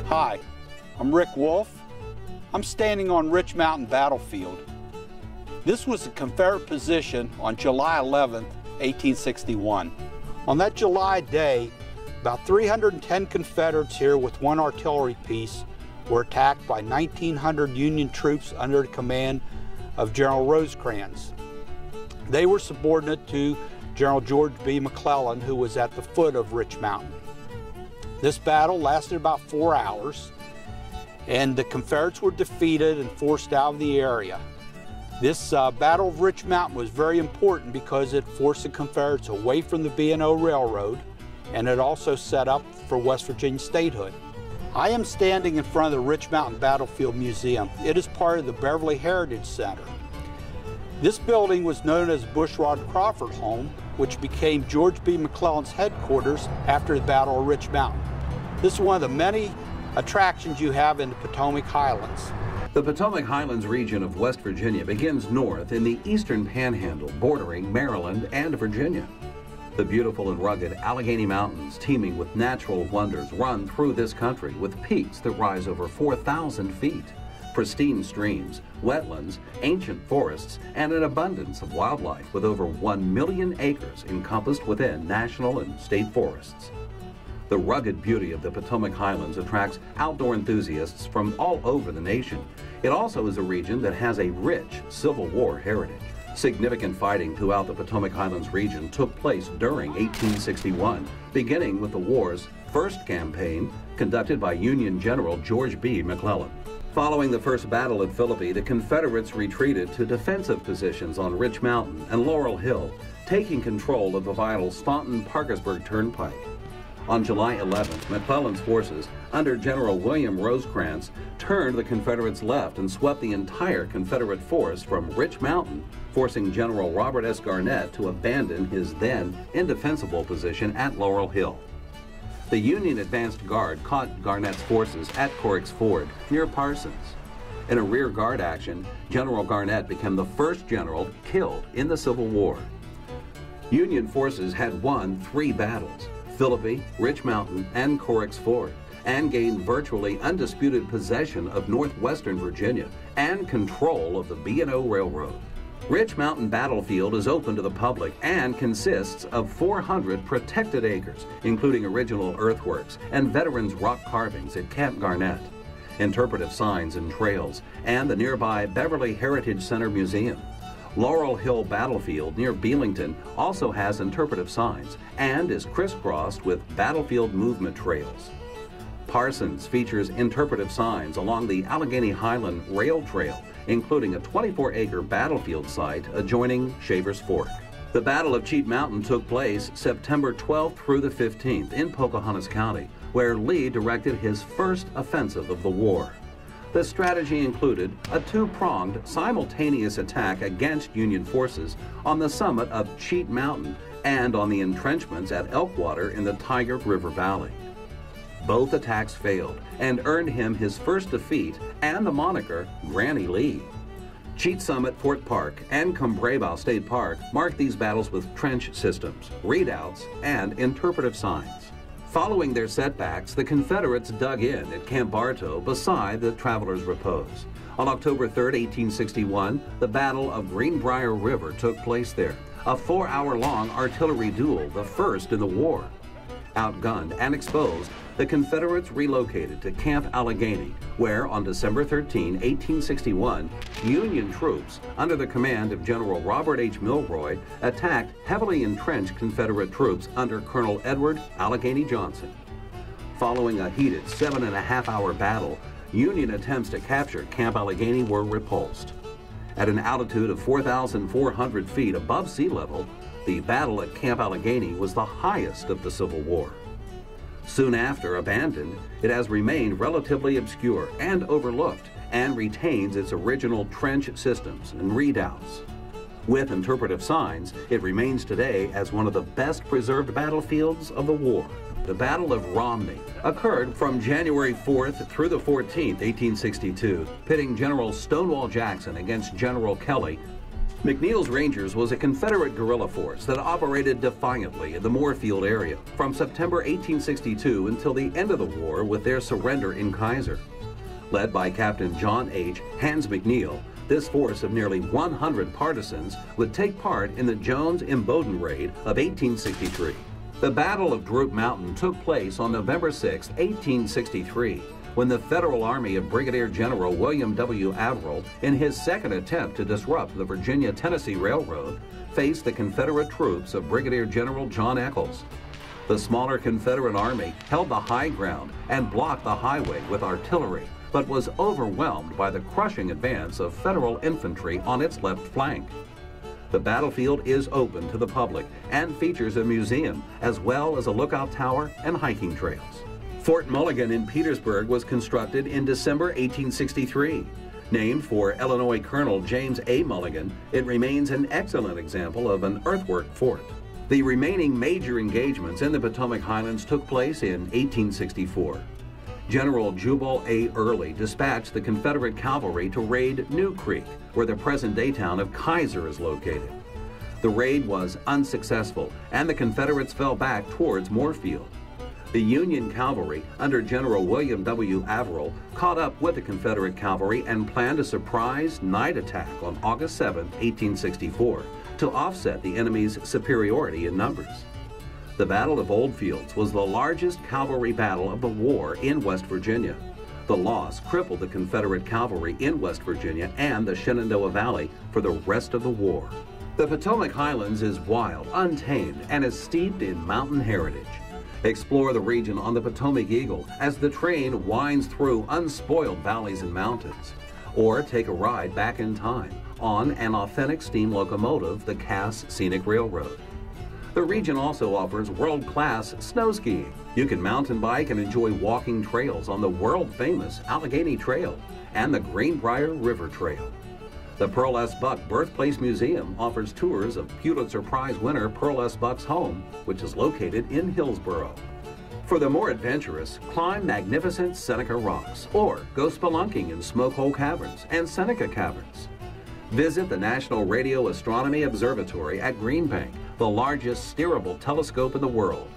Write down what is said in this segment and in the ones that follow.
Hi, I'm Rick Wolf. I'm standing on Rich Mountain Battlefield. This was a Confederate position on July 11, 1861. On that July day, about 310 Confederates here with one artillery piece were attacked by 1,900 Union troops under the command of General Rosecrans. They were subordinate to General George B. McClellan, who was at the foot of Rich Mountain. This battle lasted about 4 hours, and the Confederates were defeated and forced out of the area. This Battle of Rich Mountain was very important because it forced the Confederates away from the B&O Railroad, and it also set up for West Virginia statehood. I am standing in front of the Rich Mountain Battlefield Museum. It is part of the Beverly Heritage Center. This building was known as Bushrod Crawford Home, which became George B. McClellan's headquarters after the Battle of Rich Mountain. This is one of the many attractions you have in the Potomac Highlands. The Potomac Highlands region of West Virginia begins north in the eastern panhandle bordering Maryland and Virginia. The beautiful and rugged Allegheny Mountains, teeming with natural wonders, run through this country with peaks that rise over 4,000 feet. Pristine streams, wetlands, ancient forests, and an abundance of wildlife with over 1 million acres encompassed within national and state forests. The rugged beauty of the Potomac Highlands attracts outdoor enthusiasts from all over the nation. It also is a region that has a rich Civil War heritage. Significant fighting throughout the Potomac Highlands region took place during 1861, beginning with the war's first campaign conducted by Union General George B. McClellan. Following the first battle at Philippi, the Confederates retreated to defensive positions on Rich Mountain and Laurel Hill, taking control of the vital Staunton-Parkersburg Turnpike. On July 11th, McClellan's forces, under General William Rosecrans, turned the Confederates left and swept the entire Confederate force from Rich Mountain, forcing General Robert S. Garnett to abandon his then indefensible position at Laurel Hill. The Union advanced guard caught Garnett's forces at Corricks Ford, near Parsons. In a rear guard action, General Garnett became the first general killed in the Civil War. Union forces had won 3 battles, Philippi, Rich Mountain, and Corricks Ford, and gained virtually undisputed possession of northwestern Virginia and control of the B&O Railroad. Rich Mountain Battlefield is open to the public and consists of 400 protected acres, including original earthworks and veterans' rock carvings at Camp Garnett, interpretive signs and trails, and the nearby Beverly Heritage Center Museum. Laurel Hill Battlefield near Belington also has interpretive signs and is crisscrossed with battlefield movement trails. Parsons features interpretive signs along the Allegheny Highland Rail Trail, including a 24-acre battlefield site adjoining Shaver's Fork. The Battle of Cheat Mountain took place September 12th through the 15th in Pocahontas County, where Lee directed his first offensive of the war. The strategy included a 2-pronged simultaneous attack against Union forces on the summit of Cheat Mountain and on the entrenchments at Elkwater in the Tiger River Valley. Both attacks failed and earned him his first defeat and the moniker Granny Lee. Cheat Summit, Fort Park, and Cumbrabow State Park marked these battles with trench systems, readouts, and interpretive signs. Following their setbacks, the Confederates dug in at Camp Bartow beside the Travelers' Repose. On October 3, 1861, the Battle of Greenbrier River took place there, a 4-hour-long artillery duel, the first in the war. Outgunned and exposed, the Confederates relocated to Camp Allegheny, where on December 13, 1861, Union troops under the command of General Robert H. Milroy attacked heavily entrenched Confederate troops under Colonel Edward Allegheny Johnson. Following a heated 7.5-hour battle, Union attempts to capture Camp Allegheny were repulsed. At an altitude of 4,400 feet above sea level, the battle at Camp Allegheny was the highest of the Civil War. Soon after abandoned, it has remained relatively obscure and overlooked and retains its original trench systems and redoubts. With interpretive signs, it remains today as one of the best preserved battlefields of the war. The Battle of Romney occurred from January 4th through the 14th, 1862, pitting General Stonewall Jackson against General Kelly. McNeil's Rangers was a Confederate guerrilla force that operated defiantly in the Moorfield area from September 1862 until the end of the war with their surrender in Kaiser. Led by Captain John H. Hans McNeil, this force of nearly 100 partisans would take part in the Jones-Imboden Raid of 1863. The Battle of Droop Mountain took place on November 6, 1863, when the Federal Army of Brigadier General William W. Averell, in his second attempt to disrupt the Virginia-Tennessee Railroad, faced the Confederate troops of Brigadier General John Echols. The smaller Confederate Army held the high ground and blocked the highway with artillery, but was overwhelmed by the crushing advance of Federal infantry on its left flank. The battlefield is open to the public and features a museum, as well as a lookout tower and hiking trails. Fort Mulligan in Petersburg was constructed in December 1863. Named for Illinois Colonel James A. Mulligan, it remains an excellent example of an earthwork fort. The remaining major engagements in the Potomac Highlands took place in 1864. General Jubal A. Early dispatched the Confederate cavalry to raid New Creek, where the present-day town of Kaiser is located. The raid was unsuccessful, and the Confederates fell back towards Moorfield. The Union cavalry, under General William W. Averell, caught up with the Confederate cavalry and planned a surprise night attack on August 7, 1864, to offset the enemy's superiority in numbers. The Battle of Oldfields was the largest cavalry battle of the war in West Virginia. The loss crippled the Confederate cavalry in West Virginia and the Shenandoah Valley for the rest of the war. The Potomac Highlands is wild, untamed, and is steeped in mountain heritage. Explore the region on the Potomac Eagle as the train winds through unspoiled valleys and mountains. Or take a ride back in time on an authentic steam locomotive, the Cass Scenic Railroad. The region also offers world-class snow skiing. You can mountain bike and enjoy walking trails on the world-famous Allegheny Trail and the Greenbrier River Trail. The Pearl S. Buck Birthplace Museum offers tours of Pulitzer Prize winner Pearl S. Buck's home, which is located in Hillsboro. For the more adventurous, climb magnificent Seneca rocks or go spelunking in Smoke Hole Caverns and Seneca Caverns. Visit the National Radio Astronomy Observatory at Green Bank, the largest steerable telescope in the world.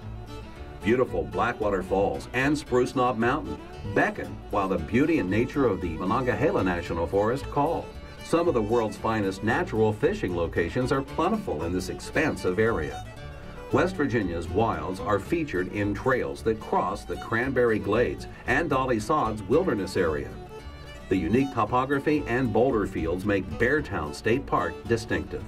Beautiful Blackwater Falls and Spruce Knob Mountain beckon while the beauty and nature of the Monongahela National Forest call. Some of the world's finest natural fishing locations are plentiful in this expansive area. West Virginia's wilds are featured in trails that cross the Cranberry Glades and Dolly Sogg's wilderness area. The unique topography and boulder fields make Beartown State Park distinctive.